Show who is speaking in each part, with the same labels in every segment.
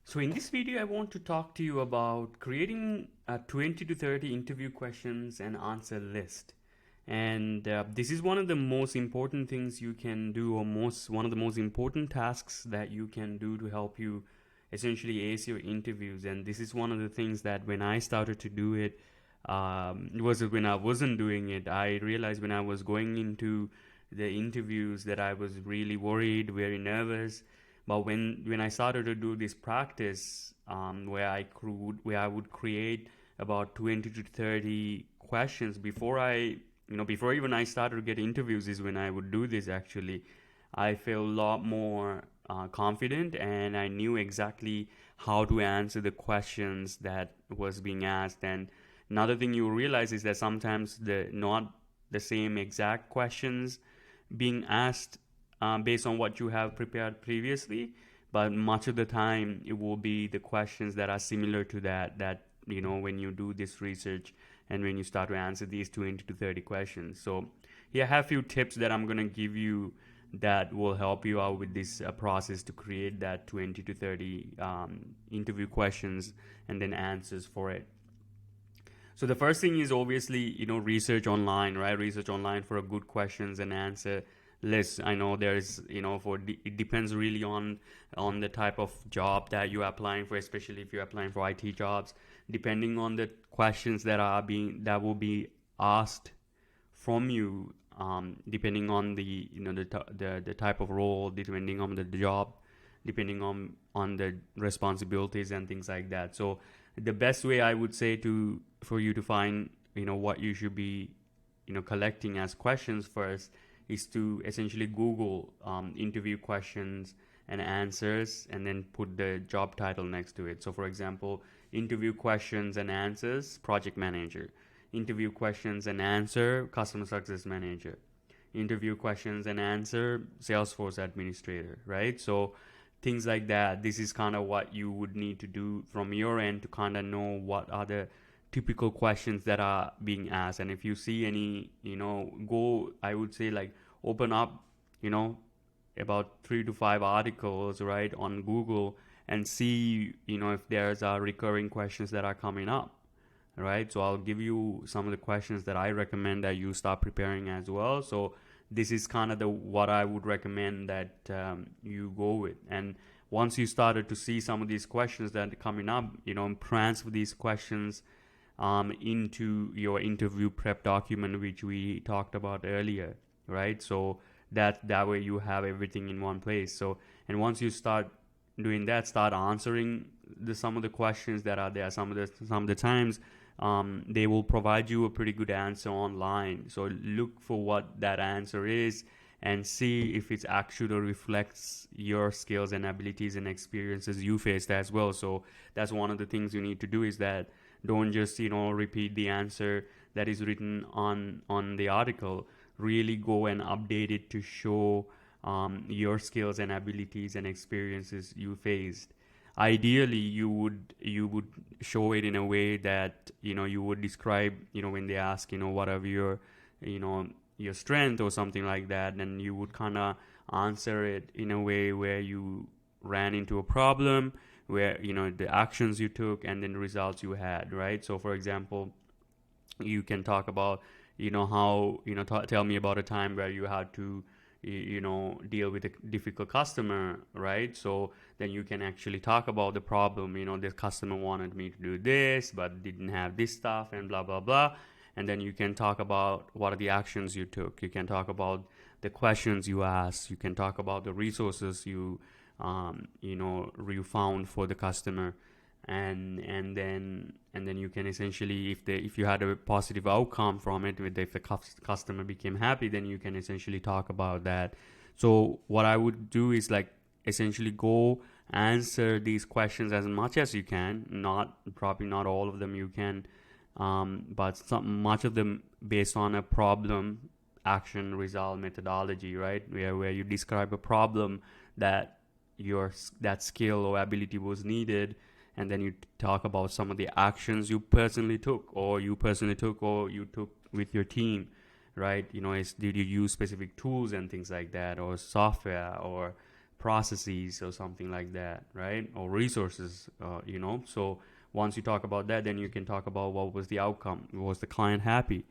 Speaker 1: So in this video, I want to talk to you about creating a 20 to 30 interview questions and answer list. And this is one of the most important things you can do, or one of the most important tasks that you can do to help you essentially ace your interviews. And this is one of the things that when I started to do it, was when I wasn't doing it. I realized when I was going into the interviews that I was really worried, very nervous. But when I started to do this practice, where I would create about 20 to 30 questions before even I started to get interviews, is when I would do this. Actually, I felt a lot more confident, and I knew exactly how to answer the questions that was being asked. And another thing you realize is that sometimes the not the same exact questions being asked based on what you have prepared previously, but much of the time it will be the questions that are similar to that when you do this research and when you start to answer these 20 to 30 questions. So here I have a few tips that I'm going to give you that will help you out with this process to create that 20 to 30 interview questions and then answers for it. So the first thing is obviously, research online, right? Research online for a good questions and answer list. I know there's, it depends really on the type of job that you're applying for, especially if you're applying for IT jobs. Depending on the questions that will be asked from you, depending on the type of role, depending on the job, depending on the responsibilities and things like that. So the best way I would say to for you to find what you should be collecting as questions first is to essentially Google interview questions and answers, and then put the job title next to it. So for example, interview questions and answers project manager, interview questions and answer customer success manager, interview questions and answer Salesforce administrator, right? So things like that. This is kind of what you would need to do from your end to kind of know what are the typical questions that are being asked. And if you see any, I would say, like, open up, about 3 to 5 articles, right, on Google, and see, if there's recurring questions that are coming up, right? So I'll give you some of the questions that I recommend that you start preparing as well. So this is kind of the what I would recommend that you go with. And once you started to see some of these questions that are coming up, transfer these questions into your interview prep document, which we talked about earlier, right? So that way you have everything in one place. So, and once you start doing that, start answering some of the questions that are there. Some of the times they will provide you a pretty good answer online. So look for what that answer is and see if it actually reflects your skills and abilities and experiences you faced as well. So that's one of the things you need to do, is that don't just repeat the answer that is written on the article. Really go and update it to show your skills and abilities and experiences you faced. Ideally, you would show it in a way that you would describe, when they ask what are you know your strength or something like that, then you would kind of answer it in a way where you ran into a problem, where the actions you took and then the results you had, right? So for example, you can talk about how tell me about a time where you had to deal with a difficult customer, right? So then you can actually talk about the problem. This customer wanted me to do this but didn't have this stuff and blah blah blah. And then you can talk about what are the actions you took. You can talk about the questions you asked. You can talk about the resources you found for the customer. And then you can essentially, if you had a positive outcome from it, if the customer became happy, then you can essentially talk about that. So what I would do is, like, essentially go answer these questions as much as you can. Probably not all of them you can, but much of them based on a problem, action, result methodology, right? Where you describe a problem that that skill or ability was needed, and then you talk about some of the actions you personally took or you took with your team, right? Did you use specific tools and things like that, or software, or processes or something like that, right? Or resources, So once you talk about that, then you can talk about what was the outcome. Was the client happy?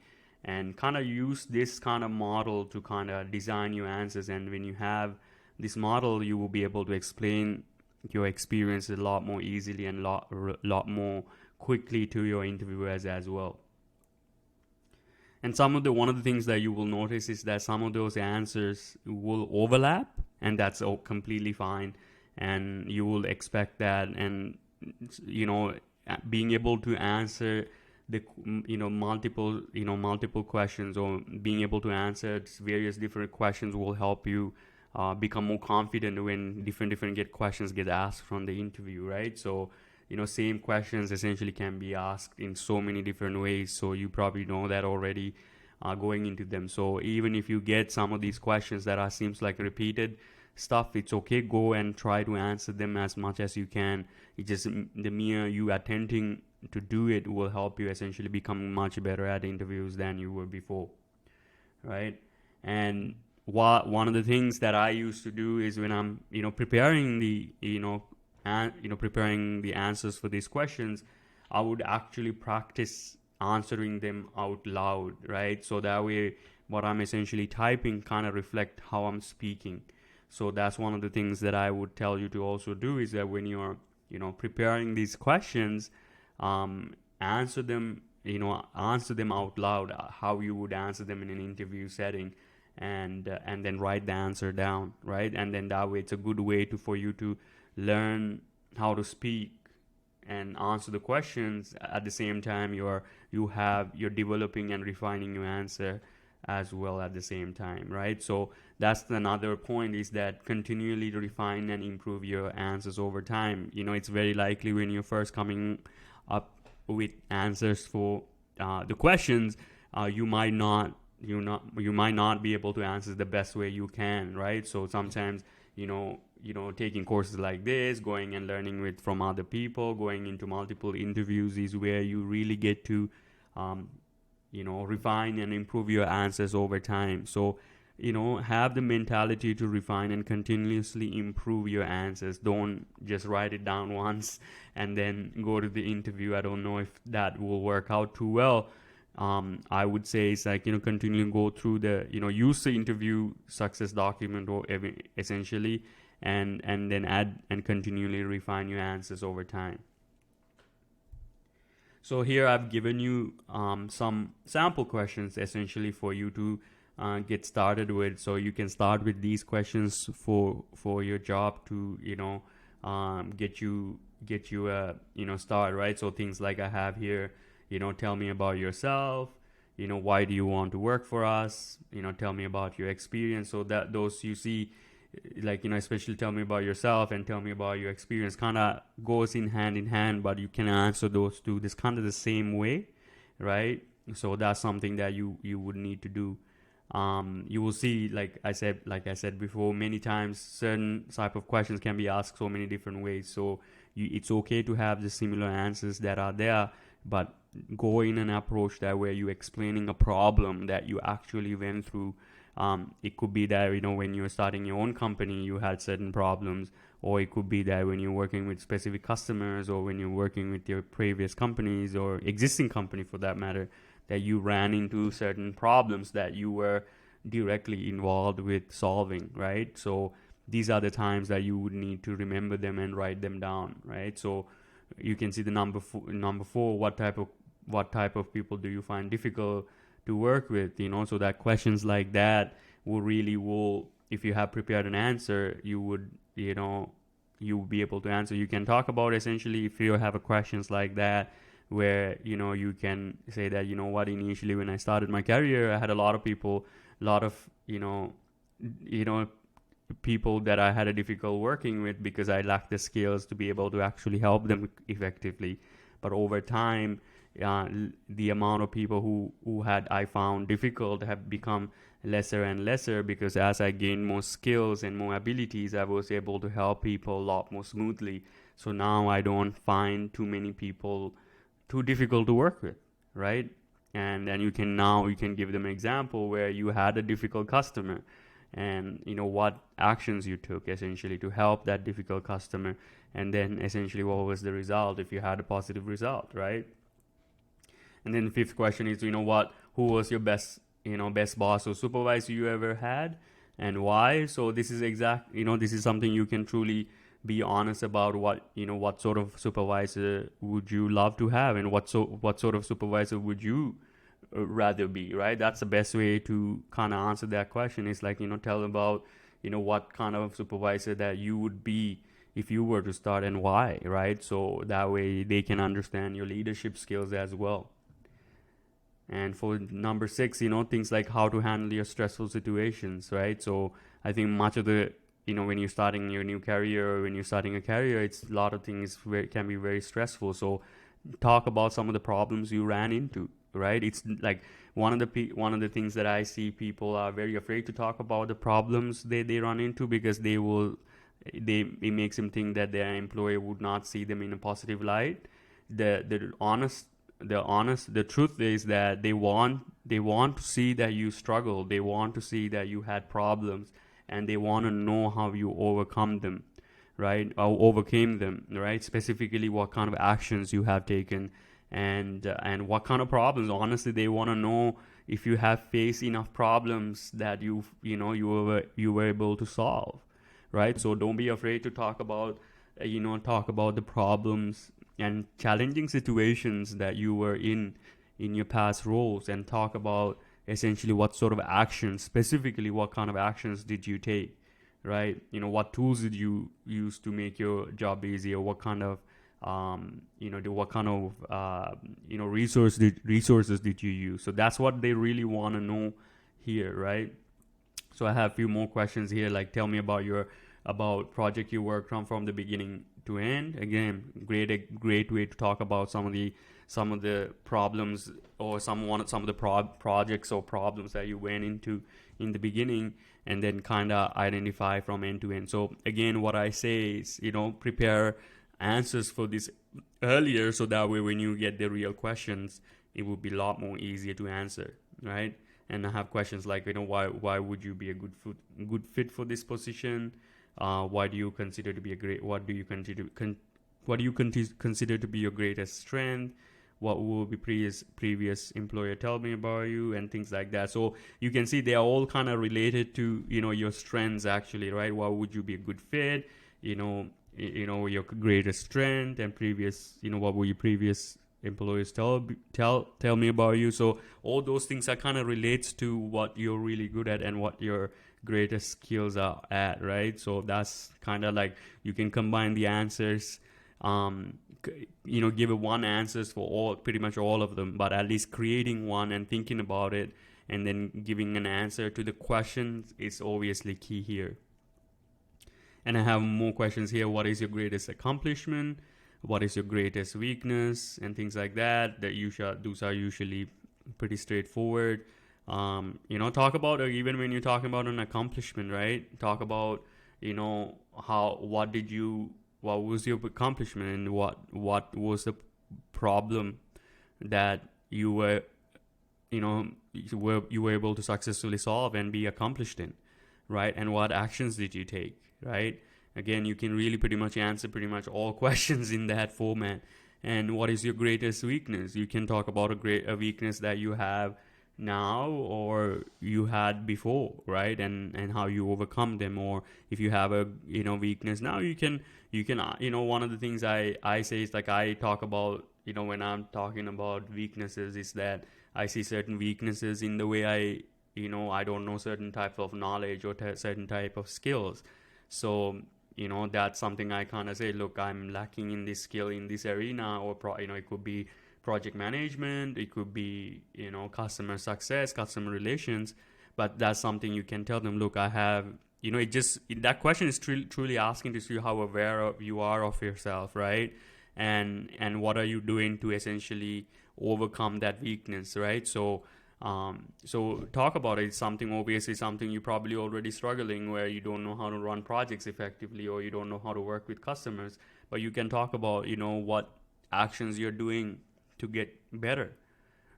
Speaker 1: And kind of use this kind of model to kind of design your answers. And when you have this model, you will be able to explain your experience a lot more easily and lot more quickly to your interviewers as well. And one of the things that you will notice is that some of those answers will overlap, and that's completely fine. And you will expect that, and being able to answer the multiple questions, or being able to answer various different questions will help you become more confident when different questions get asked from the interview, right? So same questions essentially can be asked in so many different ways, so you probably know that already going into them. So even if you get some of these questions that seems like repeated stuff, it's okay, go and try to answer them as much as you can. It's just the mere you attempting to do it will help you essentially become much better at interviews than you were before, right? And one of the things that I used to do is when I'm preparing preparing the answers for these questions, I would actually practice answering them out loud, right? So that way what I'm essentially typing kind of reflect how I'm speaking. So that's one of the things that I would tell you to also do, is that when you're preparing these questions, answer them out loud, how you would answer them in an interview setting, and then write the answer down, right? And then that way it's a good way for you to learn how to speak and answer the questions. At the same time, you're developing and refining your answer as well at the same time, right? So that's another point, is that continually refine and improve your answers over time. It's very likely when you're first coming up with answers for the questions, you might not be able to answer the best way you can, right? So sometimes taking courses like this, going and learning from other people, going into multiple interviews is where you really get to refine and improve your answers over time. So have the mentality to refine and continuously improve your answers. Don't just write it down once and then go to the interview. I don't know if that will work out too well. I would say it's like continually go through use the interview success document, or essentially, and then add and continually refine your answers over time. So here I've given you some sample questions essentially for you to get started with. So you can start with these questions for your job to get you start, right? So things like I have here, tell me about yourself, why do you want to work for us, tell me about your experience. So that those you see, like especially tell me about yourself and tell me about your experience kind of goes in hand, but you can answer those two this kind of the same way, right? So that's something that you would need to do. You will see, like I said before, many times certain type of questions can be asked so many different ways. So it's okay to have the similar answers that are there, but go in an approach that where you're explaining a problem that you actually went through. It could be that when you're starting your own company you had certain problems, or it could be that when you're working with specific customers, or when you're working with your previous companies or existing company for that matter, that you ran into certain problems that you were directly involved with solving, right? So these are the times that you would need to remember them and write them down, right? So you can see the number four, what type of people do you find difficult to work with, so that questions like that will if you have prepared an answer, you would you will be able to answer. You can talk about essentially if you have a questions like that where you can say that what, initially when I started my career I had a lot of people people that I had a difficult working with because I lacked the skills to be able to actually help them effectively. But over time, the amount of people who had I found difficult have become lesser and lesser, because as I gained more skills and more abilities, I was able to help people a lot more smoothly. So now I don't find too many people too difficult to work with, right? And then you can give them an example where you had a difficult customer, and what actions you took essentially to help that difficult customer, and then essentially what was the result if you had a positive result, right? And then the fifth question is, who was your best boss or supervisor you ever had, and why? So this is this is something you can truly be honest about. What sort of supervisor would you love to have, and what sort of supervisor would you rather be, right? That's the best way to kind of answer that question. Is like, tell about, what kind of supervisor that you would be if you were to start, and why, right? So that way they can understand your leadership skills as well. And for number six, things like how to handle your stressful situations, right? So I think much of the, when you're starting your new career, or when you're starting a career, it's a lot of things can be very stressful. So talk about some of the problems you ran into, right? It's like one of the things that I see, people are very afraid to talk about the problems they run into, because it makes them think that their employer would not see them in a positive light. The truth is that they want to see that you struggle. They want to see that you had problems, and they want to know how you overcome them, right? Or overcame them, right? Specifically, what kind of actions you have taken, and what kind of problems. Honestly, they want to know if you have faced enough problems that you were able to solve, right? So don't be afraid to talk about the problems and challenging situations that you were in your past roles, and talk about essentially what sort of actions, specifically what kind of actions did you take, right? What tools did you use to make your job easier? What kind of resources did you use? So that's what they really want to know here, right? So I have a few more questions here, like tell me about project you worked on from the beginning to end. Again, great way to talk about some of the problems, or some of the projects or problems that you went into in the beginning, and then kind of identify from end to end. So again, what I say is, prepare answers for this earlier, so that way when you get the real questions, it will be a lot more easier to answer, right? And I have questions like, why would you be a good fit for this position? Why do you consider to be a great? What do you consider to be your greatest strength? What will be previous employer tell me about you, and things like that. So you can see they are all kind of related to your strengths actually, right? Why would you be a good fit? Your greatest strength, and previous what will your previous employers tell me about you. So all those things are kind of relates to what you're really good at and what your greatest skills are at, right? So that's kind of like you can combine the answers, give it one answers for pretty much all of them, but at least creating one and thinking about it, and then giving an answer to the questions is obviously key here. And I have more questions here. What is your greatest accomplishment? What is your greatest weakness? And things like that. Those are usually pretty straightforward. Talk about, or even when you're talking about an accomplishment, right? Talk about, what was your accomplishment, and what was the problem that you were able to successfully solve and be accomplished in, right? And what actions did you take, right? Again, you can really pretty much answer pretty much all questions in that format. And what is your greatest weakness? You can talk about a weakness that you have now or you had before, right? And how you overcome them. Or if you have a weakness now, you can one of the things I say is, like, I talk about, when I'm talking about weaknesses, is that I see certain weaknesses in the way I don't know certain type of knowledge or certain type of skills. So that's something I kind of say, look, I'm lacking in this skill in this arena, or it could be project management, it could be customer success, customer relations. But that's something you can tell them, look, I have, that question is truly asking to see how aware you are of yourself, right? And what are you doing to essentially overcome that weakness, right? So talk about it. It's something you're probably already struggling, where you don't know how to run projects effectively, or you don't know how to work with customers. But you can talk about what actions you're doing to get better,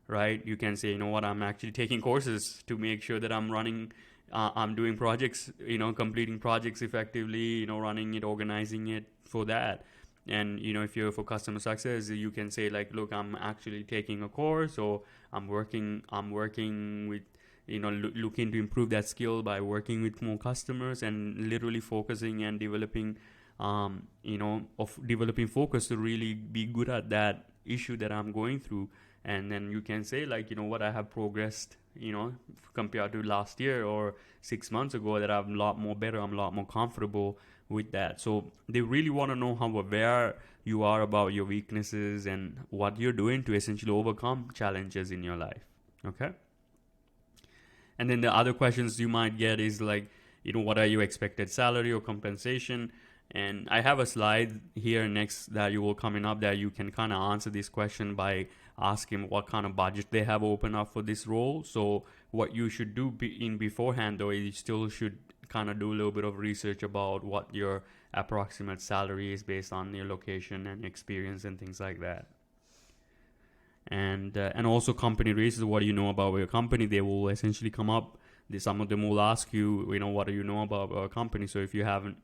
Speaker 1: right? You can say, I'm actually taking courses to make sure that I'm running I'm doing projects, completing projects effectively, running it, organizing it for that. And if you're for customer success, you can say like, look, I'm actually taking a course, or I'm working with, looking to improve that skill by working with more customers, and literally focusing and developing of developing focus to really be good at that issue that I'm going through. And then you can say like, what, I have progressed, compared to last year or 6 months ago, that I'm a lot more better, I'm a lot more comfortable with that. So they really want to know how aware you are about your weaknesses and what you're doing to essentially overcome challenges in your life. Okay. And then the other questions you might get is like, what are your expected salary or compensation? And I have a slide here next that you will coming up that you can kind of answer this question by asking what kind of budget they have open up for this role. So what you should do in beforehand though is you still should kind of do a little bit of research about what your approximate salary is based on your location and experience and things like that. And also company races. What do you know about your company? They will essentially come up. Some of them will ask you, what do you know about our company? So if you haven't,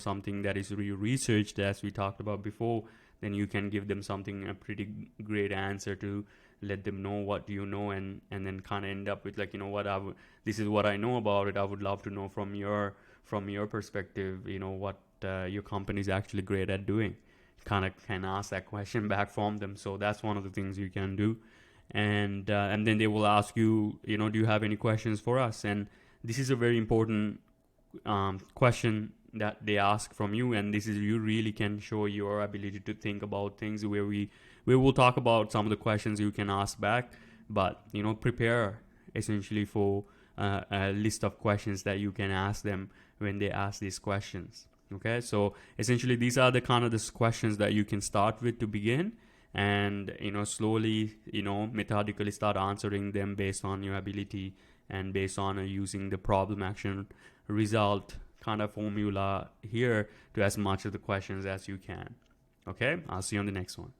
Speaker 1: something that is researched, as we talked about before, then you can give them a pretty great answer to let them know what you know, and then kind of end up with like, this is what I know about it. I would love to know from your perspective, what your company is actually great at doing. Kind of can ask that question back from them. So that's one of the things you can do. And then they will ask you, do you have any questions for us? And this is a very important question that they ask from you, and this is, you really can show your ability to think about things, where we will talk about some of the questions you can ask back, but prepare essentially for a list of questions that you can ask them when they ask these questions. Okay, so essentially these are the kind of the questions that you can start with to begin, and slowly, methodically start answering them based on your ability, and based on using the problem action result kind of formula here to as much of the questions as you can. Okay, I'll see you on the next one.